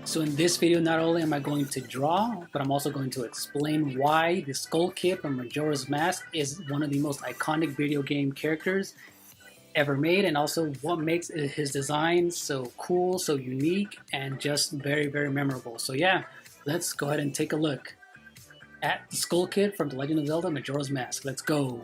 So in this video, not only am I going to draw, but I'm also going to explain why the Skull Kid from Majora's Mask is one of the most iconic video game characters ever made, and also what makes his design so cool, so unique, and just very, very memorable. So yeah, let's go ahead and take a look at the Skull Kid from The Legend of Zelda Majora's Mask. Let's go!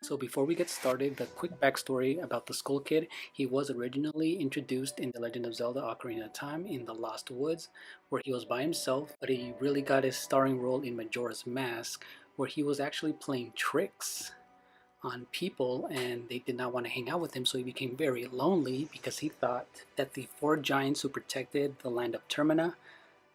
So before we get started, the quick backstory about the Skull Kid. He was originally introduced in The Legend of Zelda Ocarina of Time in the Lost Woods, where he was by himself, but he really got his starring role in Majora's Mask, where he was actually playing tricks on people and they did not want to hang out with him, so he became very lonely because he thought that the four giants who protected the land of Termina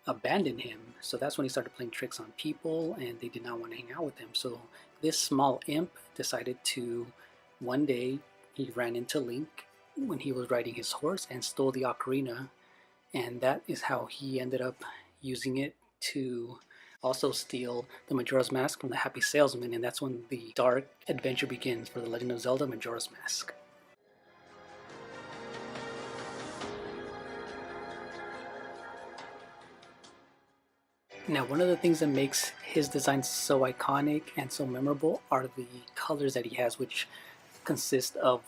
abandoned him. So that's when he started playing tricks on people and they did not want to hang out with him. So this small imp decided to, one day he ran into Link when he was riding his horse and stole the ocarina, and that is how he ended up using it to also steal the Majora's Mask from the Happy Salesman, and that's when the dark adventure begins for The Legend of Zelda Majora's Mask. Now, one of the things that makes his design so iconic and so memorable are the colors that he has, which consist of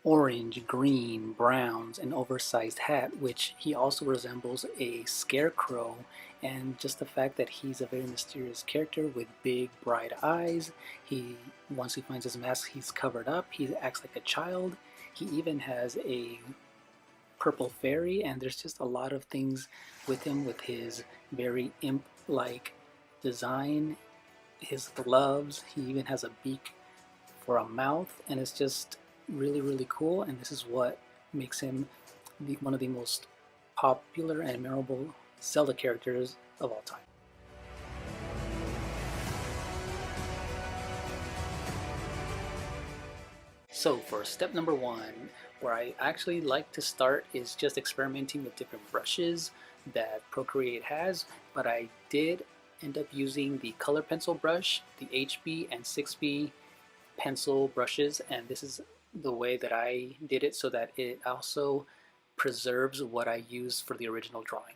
orange, green, browns, an oversized hat, which he also resembles a scarecrow, and just the fact that he's a very mysterious character with big, bright eyes. Once he finds his mask, he's covered up, he acts like a child, he even has a purple fairy, and there's just a lot of things with him, with his very imp-like design, his gloves, he even has a beak for a mouth, and it's just really, really cool, and this is what makes him one of the most popular and memorable Zelda characters of all time. So for step number one, where I actually like to start is just experimenting with different brushes that Procreate has, but I did end up using the color pencil brush, the HB and 6B pencil brushes, and this is the way that I did it so that it also preserves what I used for the original drawing.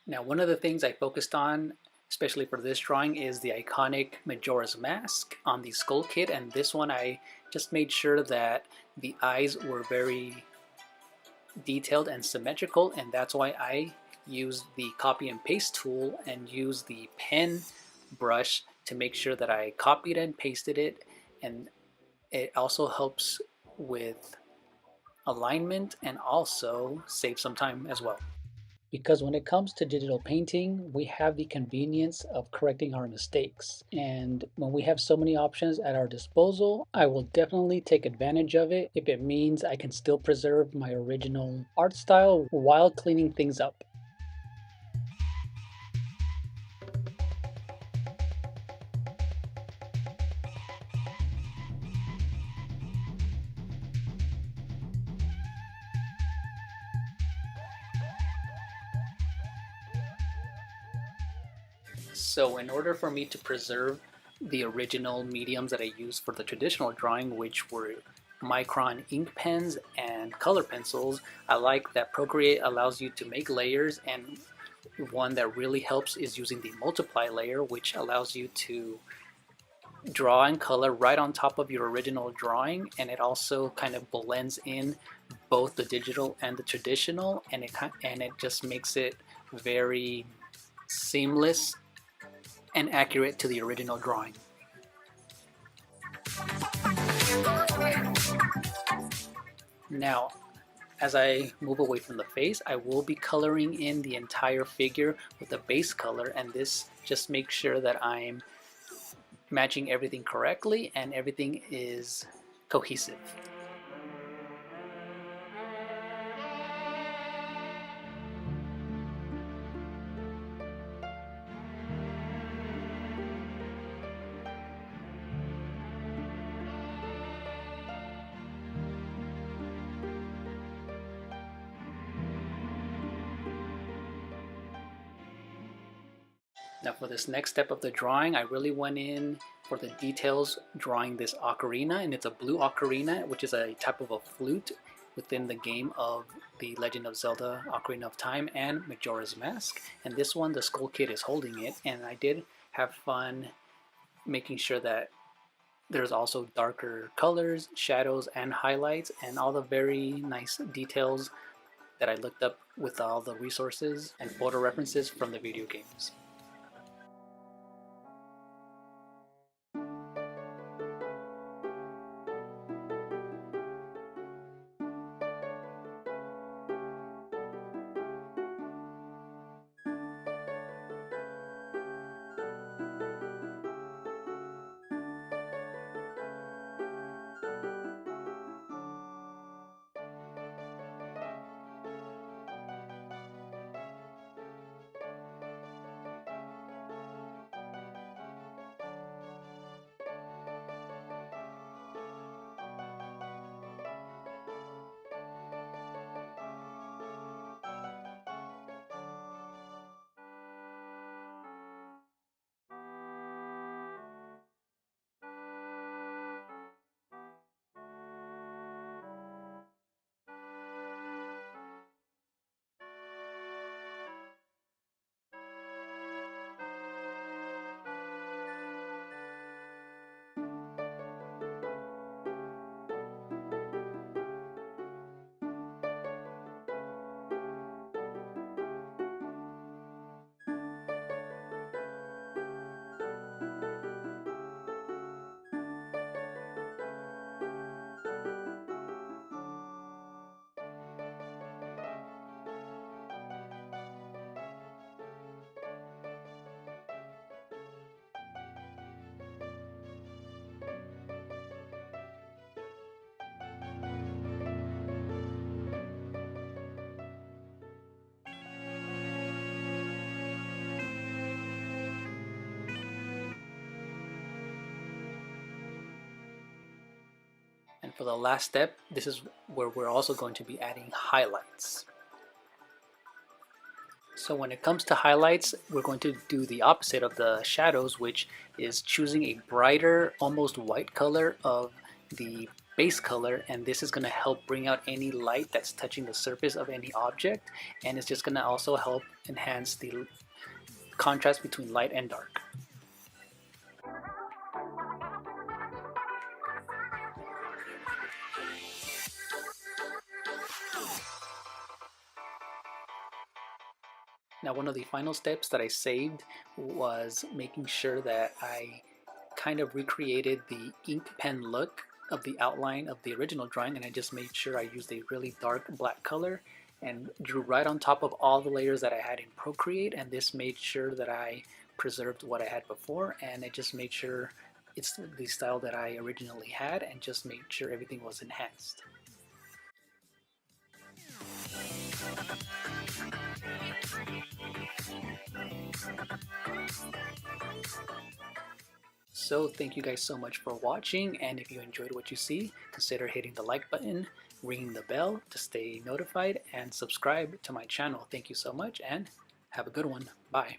Now, one of the things I focused on, especially for this drawing, is the iconic Majora's Mask on the Skull Kid, and this one I just made sure that the eyes were very detailed and symmetrical, and that's why I used the copy and paste tool and used the pen brush to make sure that I copied and pasted it, and it also helps with alignment and also saves some time as well. Because when it comes to digital painting, we have the convenience of correcting our mistakes. And when we have so many options at our disposal, I will definitely take advantage of it if it means I can still preserve my original art style while cleaning things up. So in order for me to preserve the original mediums that I used for the traditional drawing, which were micron ink pens and color pencils, I like that Procreate allows you to make layers, and one that really helps is using the multiply layer, which allows you to draw and color right on top of your original drawing, and it also kind of blends in both the digital and the traditional, and it just makes it very seamless and accurate to the original drawing. Now, as I move away from the face, I will be coloring in the entire figure with a base color, and this just makes sure that I'm matching everything correctly and everything is cohesive. Now for this next step of the drawing, I really went in for the details drawing this ocarina, and it's a blue ocarina, which is a type of a flute within the game of The Legend of Zelda Ocarina of Time and Majora's Mask. And this one, the Skull Kid is holding it, and I did have fun making sure that there's also darker colors, shadows, and highlights, and all the very nice details that I looked up with all the resources and photo references from the video games. And for the last step, this is where we're also going to be adding highlights. So when it comes to highlights, we're going to do the opposite of the shadows, which is choosing a brighter, almost white color of the base color, and this is going to help bring out any light that's touching the surface of any object, and it's just going to also help enhance the contrast between light and dark. Now, one of the final steps that I saved was making sure that I kind of recreated the ink pen look of the outline of the original drawing, and I just made sure I used a really dark black color and drew right on top of all the layers that I had in Procreate, and this made sure that I preserved what I had before, and it just made sure it's the style that I originally had and just made sure everything was enhanced. So thank you guys so much for watching, and if you enjoyed what you see, consider hitting the like button, ringing the bell to stay notified, and subscribe to my channel. Thank you so much, and have a good one. Bye.